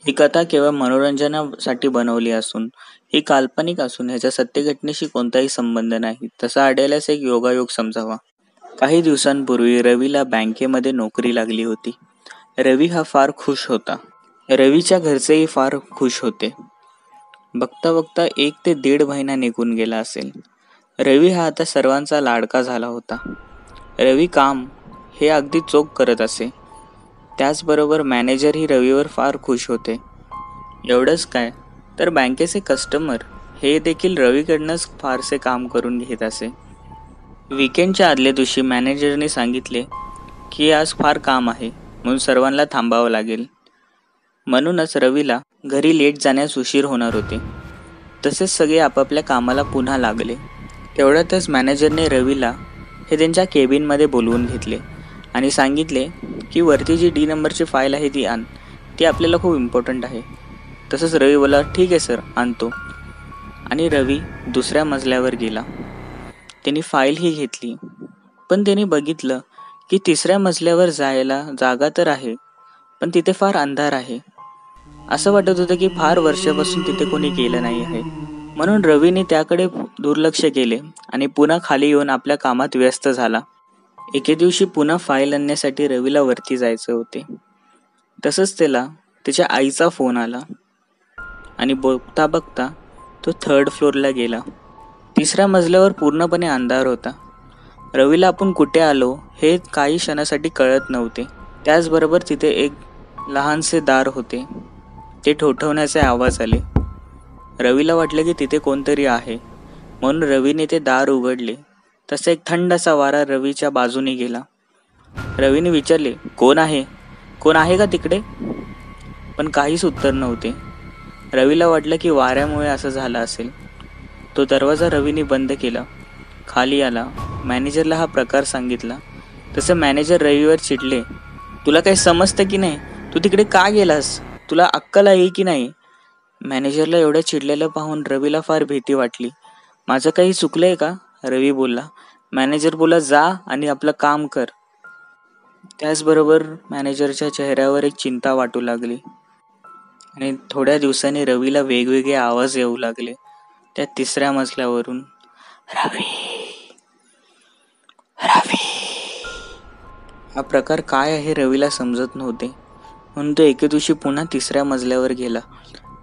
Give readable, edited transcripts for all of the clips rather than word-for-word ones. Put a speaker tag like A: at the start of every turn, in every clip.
A: ही कथा केवळ मनोरंजनासाठी बनवली असून ही काल्पनिक असून ह्याच्या सत्य घटनेशी कोणताही संबंध नाही. तसा आढळल्यास एक योगायोग समजावा. काही दिवसांपूर्वी रवीला बँकेमध्ये नोकरी लागली होती. रवी हा फार खुश होता. रवीच्या घरचेही फार खुश होते. बघता बघता 1 ते 1.5 महिना निघून गेला असेल. रवी हा आता सर्वांचा लाडका झाला होता. रवी काम हे अगदी चोख करत असे. त्याचबरोबर मॅनेजरही रवीवर फार खुश होते. एवढंच काय तर बँकेचे कस्टमर हे देखील रवीकडनंच फारसे काम करून घेत असे. वीकेंडच्या आदल्या दिवशी मॅनेजरने सांगितले की आज फार काम आहे म्हणून सर्वांना थांबावं लागेल. म्हणूनच रवीला घरी लेट जाण्यास उशीर होणार होते. तसेच सगळे आपापल्या कामाला पुन्हा लागले. तेवढ्यातच मॅनेजरने रवीला हे त्यांच्या केबिनमध्ये बोलवून घेतले आणि सांगितले की वरती जी D नंबरची फाईल आहे ती आण, ती आपल्याला खूप इम्पॉर्टंट आहे. तसंच रवी बोला ठीक आहे सर, आणतो. आणि रवी दुसऱ्या मजल्यावर गेला. त्यांनी फाईल ही घेतली, पण त्यांनी बघितलं की तिसऱ्या मजल्यावर जायला जागा तर आहे, पण तिथे फार अंधार आहे. असं वाटत होतं की फार वर्षापासून तिथे कोणी गेलं नाही आहे. म्हणून रवीने त्याकडे दुर्लक्ष केले आणि पुन्हा खाली येऊन आपल्या कामात व्यस्त झाला. एके दिवशी पुन्हा फाईल आणण्यासाठी रवीला वरती जायचे होते. तसंच त्याला त्याच्या आईचा फोन आला आणि बघता बघता तो 3rd फ्लोअरला गेला. तिसऱ्या मजल्यावर पूर्णपणे अंधार होता. रवीला आपण कुठे आलो हे काही क्षणासाठी कळत नव्हते. त्याचबरोबर तिथे एक लहानसे दार होते. ते ठोठवण्याचे आवाज आले. रवीला वाटलं की तिथे कोणतरी आहे, म्हणून रवीने ते दार उघडले. तसा एक थंडासा वारा रवीच्या बाजूने गेला. रवीने विचारले, कोण आहे? कोण आहे का तिकडे? पण काहीच उत्तर नव्हते. रवीला वाटलं की वाऱ्यामुळे असं झालं असेल. तो दरवाजा रवीने बंद केला. खाली आला. मॅनेजरला हा प्रकार सांगितला. तसं मॅनेजर रवीवर चिडले. तुला काही समजतं की नाही? तू तिकडे का गेलास? तुला अक्कल आहे की नाही? मॅनेजरला एवढं चिडलेलं पाहून रवीला फार भीती वाटली. माझं काही चुकलंय का? रवी बोलला. मॅनेजर बोला, जा आणि आपलं काम कर. त्याचबरोबर मॅनेजरच्या चेहऱ्यावर एक चिंता वाटू लागली आणि थोड्या दिवसांनी रवीला वेगवेगळे आवाज येऊ लागले त्या तिसऱ्या मजल्यावरून. रवी, रवी. हा प्रकार काय आहे रवीला समजत नव्हते. म्हणून तो एके दिवशी पुन्हा तिसऱ्या मजल्यावर गेला,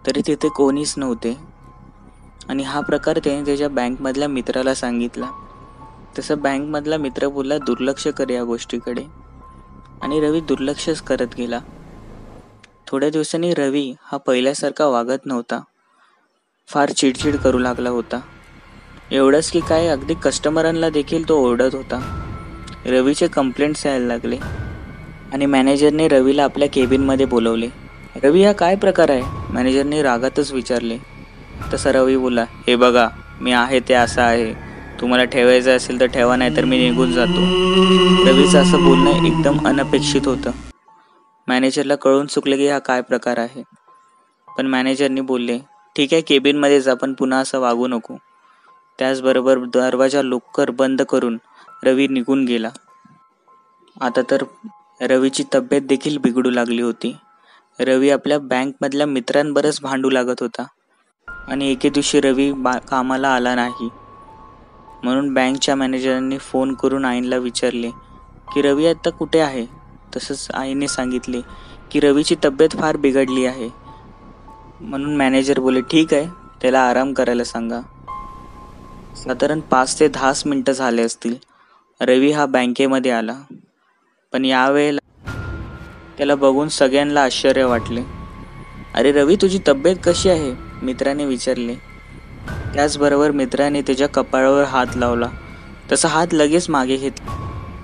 A: तरी तिथे कोणीच नव्हते. आणि हा प्रकार त्याने त्याच्या बँकमधल्या मित्राला सांगितला. तसं बँकमधला मित्र बोलला, दुर्लक्ष कर या गोष्टीकडे. आणि रवी दुर्लक्षच करत गेला. थोड्या दिवसांनी रवी हा पहिल्यासारखा वागत नव्हता. फार चिडचिड करू लागला होता. एवढंच की काय अगदी कस्टमरांना देखील तो ओरडत होता. रवीचे कंप्लेंट्स यायला लागले आणि मॅनेजरने रवीला आपल्या केबिनमध्ये बोलवले. रवी, हा काय प्रकार आहे? मॅनेजरने रागातच विचारले. तसा रवी बोला, हे बघा, मी आहे ते असं आहे. तुम्हाला ठेवायचं असेल तर ठेवा, नाही तर मी निघून जातो. रवीचं असं बोलणं एकदम अनपेक्षित होतं. मॅनेजरला कळून चुकलं की हा काय प्रकार आहे. पण मॅनेजरने बोलले, ठीक आहे, केबिनमध्ये जा, पण पुन्हा असं वागू नको. त्याचबरोबर दरवाजा लवकर बंद करून रवी निघून गेला. आता तर रवीची तब्येत देखील बिघडू लागली होती. रवी आपल्या बँकमधल्या मित्रांबरोबर भांडू लागत होता आणि एके दिवशी रवी कामाला आला नाही. म्हणून बँकच्या मॅनेजरांनी फोन करून आईला विचारले की रवी आता कुठे आहे. तसंच आईने सांगितले की रवीची तब्येत फार बिघडली आहे. म्हणून मॅनेजर बोले, ठीक आहे, त्याला आराम करायला सांगा. साधारण 5 ते 10 मिनिटं झाले असतील. रवी हा बँकेमध्ये आला, पण यावेळेला त्याला बघून सगळ्यांना आश्चर्य वाटले. अरे रवी, तुझी तब्येत कशी आहे? मित्राने विचारले. त्याचबरोबर मित्राने त्याच्या कपाळावर हात लावला. तसा हात लगेच मागे घेतला,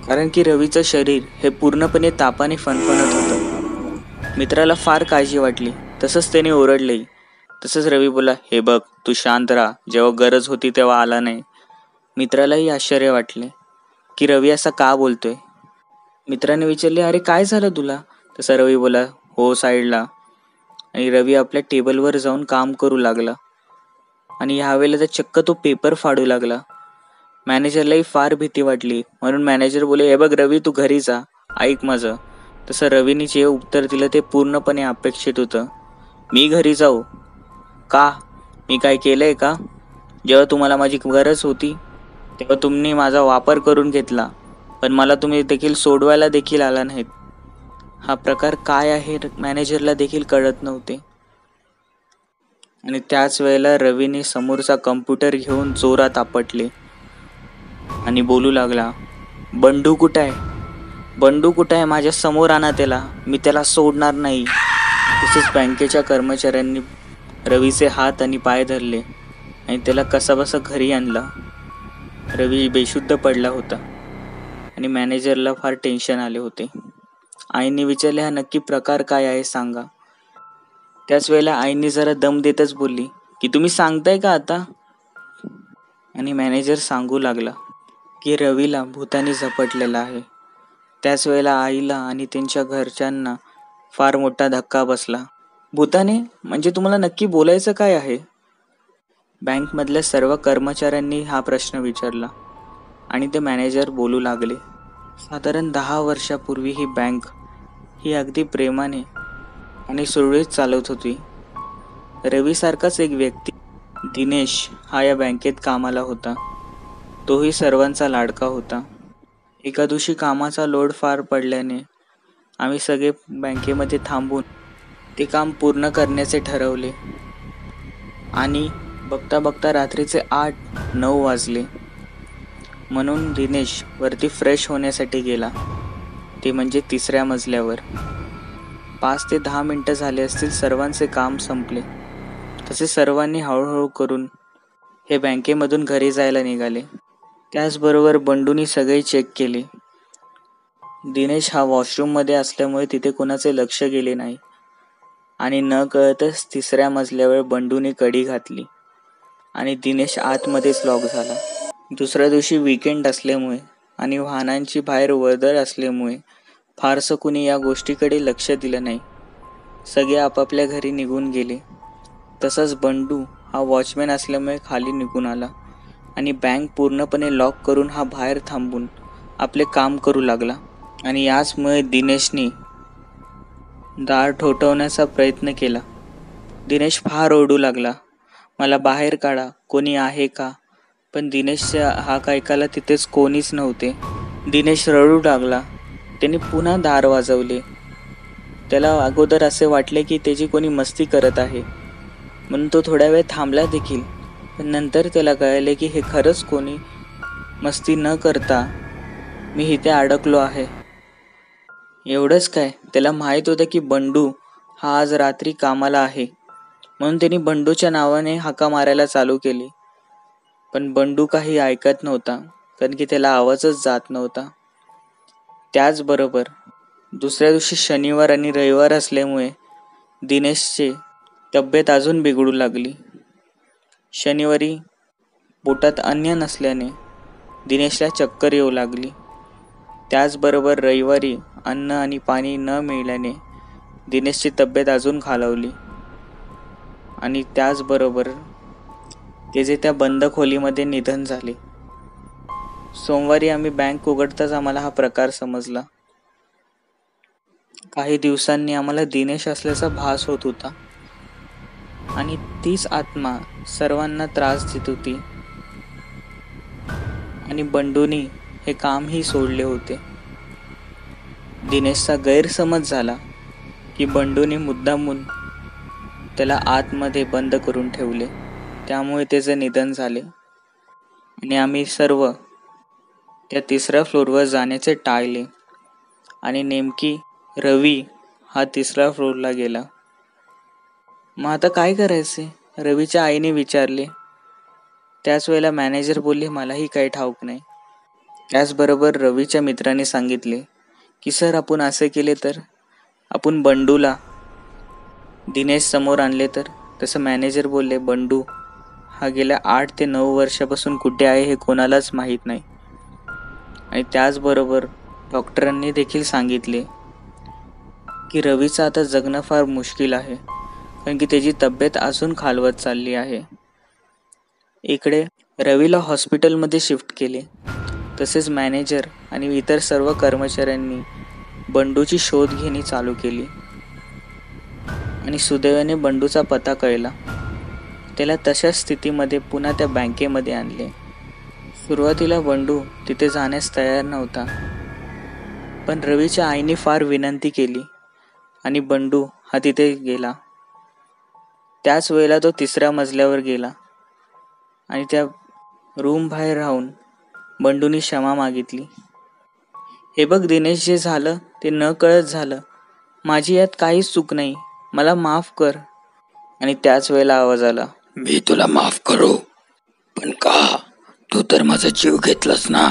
A: कारण की रवीचं शरीर हे पूर्णपणे तापाने फणफणत होतं. मित्राला फार काळजी वाटली. तसंच त्याने ओरडले. तसंच रवी बोला, हे बघ, तू शांत राहा, जेव्हा गरज होती तेव्हा आला नाही. मित्रालाही आश्चर्य वाटले की रवी असा का बोलतोय. मित्राने विचारले, अरे काय झालं तुला? तसा रवी बोला, हो, साईडला. आणि रवी आपल्या टेबलवर जाऊन काम करू लागला आणि ह्यावेळेला तर चक्क तो पेपर फाडू लागला. मॅनेजरलाही फार भीती वाटली. म्हणून मॅनेजर बोले, हे बघ रवी, तू घरी जा, ऐक माझं. तसं रवीने जे उत्तर दिलं ते पूर्णपणे अपेक्षित होतं. मी घरी जाऊ का? मी काय केलंय का? जेव्हा तुम्हाला माझी गरज होती तेव्हा तुम्ही माझा वापर करून घेतला, पण मला तुम्ही देखील सोडवायला देखील आला नाहीत. हा प्रकार काय आहे मॅनेजरला देखील कळत नव्हते. आणि त्याच वेळेला रवीने समोरचा कम्प्युटर घेऊन जोरात आपटले आणि बोलू लागला, बंडू कुठं आहे? बंडू कुठं आहे? माझ्या समोर आणा त्याला, मी त्याला सोडणार नाही. तसेच बँकेच्या कर्मचाऱ्यांनी रवीचे हात आणि पाय धरले आणि त्याला कसाबसा घरी आणला. रवी बेशुद्ध पडला होता आणि मॅनेजरला फार टेन्शन आले होते. आईने विचारले, हा नक्की प्रकार काय आहे सांगा. त्याच वेळेला आईने जरा दम देतच बोलली की तुम्ही सांगताय का आता? आणि मॅनेजर सांगू लागला की रवीला भूताने झपटलेला आहे. त्याच वेळेला आईला आणि त्यांच्या घरच्यांना फार मोठा धक्का बसला. भूताने म्हणजे तुम्हाला नक्की बोलायचं काय आहे? बँकमधल्या सर्व कर्मचाऱ्यांनी हा प्रश्न विचारला आणि ते मॅनेजर बोलू लागले. साधारण 10 वर्षापूर्वी ही बँक ही अगदी प्रेमाने आणि सुरळीत चालवत होती. रवीसारखाच एक व्यक्ती दिनेश हा या बँकेत कामाला होता. तोही सर्वांचा लाडका होता. एका दिवशी कामाचा लोड फार पडल्याने आम्ही सगळे बँकेमध्ये थांबून ते काम पूर्ण करण्याचे ठरवले आणि बघता बघता रात्रीचे 8-9 वाजले. म्हणून दिनेश वरती फ्रेश होण्यासाठी गेला, ते म्हणजे 3ऱ्या मजल्यावर. 5 ते 10 मिनिटं झाले असतील सर्वांचे काम संपले. तसे सर्वांनी हळूहळू करून हे बँकेमधून घरी जायला निघाले. त्याचबरोबर बंडूनी सगळे चेक केले. दिनेश हा वॉशरूममध्ये असल्यामुळे तिथे कोणाचे लक्ष गेले नाही आणि न कळतच 3ऱ्या मजल्यावर बंडूने कडी घातली आणि दिनेश आतमध्येच लॉक झाला. दुसऱ्या दिवशी वीकेंड असल्यामुळे आणि वाहनांची बाहेर वर्दळ असल्यामुळे फारसं कुणी या गोष्टीकडे लक्ष दिलं नाही. सगळे आपापल्या घरी निघून गेले. तसंच बंडू हा वॉचमॅन असल्यामुळे खाली निघून आला आणि बँक पूर्णपणे लॉक करून हा बाहेर थांबून आपले काम करू लागला. आणि याचमुळे दिनेशने दार ठोठावण्याचा प्रयत्न केला. दिनेश फार ओरडू लागला, मला बाहेर काढा, कोणी आहे का? पण दिनेशच्या हाक ऐकायला तिथेच कोणीच नव्हते. दिनेश रडू लागला. त्याने पुन्हा दार वाजवले. त्याला अगोदर असे वाटले की त्याची कोणी मस्ती करत आहे, म्हणून तो थोड्या वेळ थांबला देखील. पण नंतर त्याला कळले की हे खरंच कोणी मस्ती न करता मी इथे अडकलो आहे. एवढंच काय, त्याला माहीत होतं की बंडू हा आज रात्री कामाला आहे, म्हणून त्यांनी बंडूच्या नावाने हाका मारायला चालू केली. पण बंडू काही ऐकत नव्हता, कारण की त्याला आवाजच जात नव्हता. त्याचबरोबर दुसऱ्या दिवशी शनिवार आणि रविवार असल्यामुळे दिनेशची तब्येत अजून बिघडू लागली. शनिवारी पोटात अन्न नसल्याने दिनेशला चक्कर येऊ लागली. त्याचबरोबर रविवारी अन्न आणि पाणी न मिळाल्याने दिनेशची तब्येत अजून खालावली आणि त्याचबरोबर त्याचे त्या बंद खोलीमध्ये निधन झाले. सोमवारी आम्ही बँक उघडताच आम्हाला हा प्रकार समजला. काही दिवसांनी आम्हाला दिनेश असल्याचा भास होत होता आणि तीच आत्मा सर्वांना त्रास देत होती आणि बंडूनी हे कामही सोडले होते. दिनेशचा गैरसमज झाला की बंडूने मुद्दामून त्याला आतमध्ये बंद करून ठेवले, त्यामुळे त्याचे निधन झाले आणि आम्ही सर्व त्या 3ऱ्या फ्लोअरवर जाण्याचे टाळले आणि नेमकी रवी हा 3ऱ्या फ्लोअरला गेला. मग आता काय करायचे? रवीच्या आईने विचारले. त्याच वेळेला मॅनेजर बोलले, मलाही काही ठाऊक नाही. त्याचबरोबर रवीच्या मित्राने सांगितले की सर, आपण असे केले तर आपण बंडूला दिनेश समोर आणले तर? तसं मॅनेजर बोलले, बंडू हा गेल्या 8 ते 9 वर्षापासून कुठे आहे हे कोणालाच माहीत नाही. आणि त्याचबरोबर डॉक्टरांनी देखील सांगितले की रवीचं आता जगणं फार मुश्किल आहे, कारण की त्याची तब्येत अजून खालवत चालली आहे. इकडे रवीला हॉस्पिटलमध्ये शिफ्ट केले. तसेच मॅनेजर आणि इतर सर्व कर्मचाऱ्यांनी बंडूची शोध घेणी चालू केली. आणि सुदैवाने बंडूचा पत्ता कळला. त्याला तशाच स्थितीमध्ये पुन्हा त्या बँकेमध्ये आणले. सुरुवातीला बंडू तिथे जाण्यास तयार नव्हता, पण रवीच्या आईने फार विनंती केली आणि बंडू हा तिथे गेला. त्याच वेळेला तो 3ऱ्या मजल्यावर गेला आणि त्या रूम बाहेर राहून बंडूनी क्षमा मागितली. हे बघ दिनेश, जे झालं ते न कळत झालं. माझी यात काहीच चूक नाही, मला माफ कर. आणि त्याच वेळेला आवाज आला,
B: मी तुला माफ करू, पण का? तू तर माझा जीव घेतलास ना.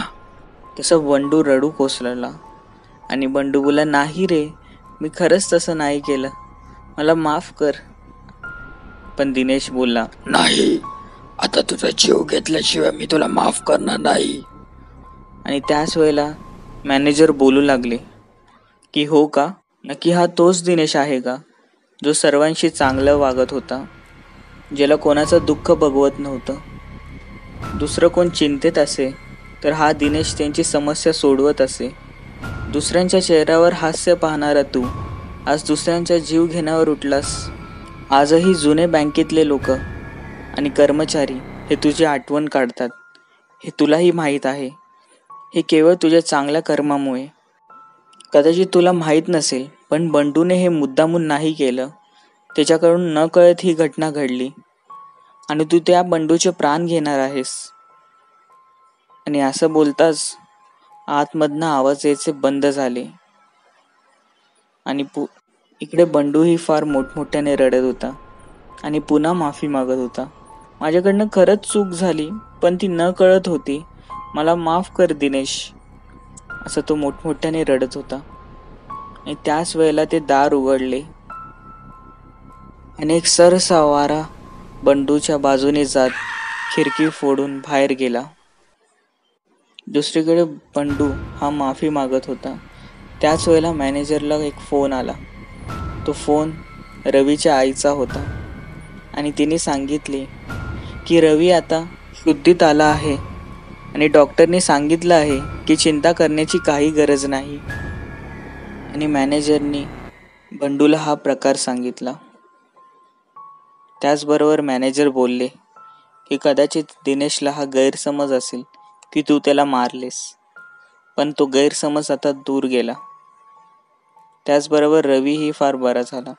A: तसं बंडू रडू कोसळला आणि बंडू बोला, नाही रे, मी खरंच तसं नाही केलं, मला माफ कर. पण दिनेश बोलला,
B: नाही, आता तुझा जीव घेतल्याशिवाय मी तुला माफ करणार नाही.
A: आणि त्याच वेळेला मॅनेजर बोलू लागले की हो का, नक्की हा तोच दिनेश आहे का, जो सर्वांशी चांगलं वागत होता, ज्याला कोणाचं दुःख बघवत नव्हतं. दुसरं कोण चिंतेत असे तर हा दिनेश त्यांची समस्या सोडवत असे. दुसऱ्यांच्या चेहऱ्यावर हास्य पाहणारा तू आज दुसऱ्यांचा जीव घेण्यावर उठलास. आजही जुने बँकेतले लोक आणि कर्मचारी हे तुझी आठवण काढतात, हे तुलाही माहीत आहे. हे केवळ तुझ्या चांगल्या कर्मामुळे. कदाचित तुला माहीत नसेल, पण बंडूने हे मुद्दामून नाही केलं. त्याच्याकडून न कळत ही घटना घडली आणि तू त्या बंडूचे प्राण घेणार आहेस. आणि असं बोलताच आतमधनं आवाज यायचे बंद झाले आणि इकडे बंडूही फार मोठमोठ्याने रडत होता आणि पुन्हा माफी मागत होता. माझ्याकडनं खरंच चूक झाली, पण ती न कळत होती, मला माफ कर दिनेश, असं तो मोठमोठ्याने रडत होता. आणि त्याच वेळेला ते दार उघडले आणि एक सरसा वारा बंडूच्या बाजूने जात खिडकी फोडून बाहेर गेला. दुसरीकडे बंडू हा माफी मागत होता. त्याच वेळेला मॅनेजरला एक फोन आला. तो फोन रवीच्या आईचा होता आणि तिने सांगितले की रवी आता शुद्धीत आला आहे आणि डॉक्टरने सांगितलं आहे की चिंता करण्याची काही गरज नाही. आणि मॅनेजरनी बंडूला हा प्रकार सांगितला. त्याचबरोबर मॅनेजर बोलले की कदाचित दिनेशला हा गैरसमज असेल की तू त्याला मारलेस, पण तो गैरसमज आता दूर गेला. त्याचबरोबर रवीही फार बरा झाला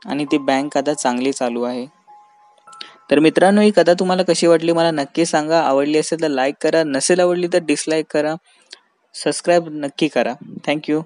A: आणि ती बँक आता चांगली चालू आहे. तर मित्रांनो, ही कथा तुम्हाला कशी वाटली मला नक्की सांगा. आवडली असेल तर लाईक करा, नसेल आवडली तर डिसलाईक करा, सबस्क्राईब नक्की करा. थँक्यू.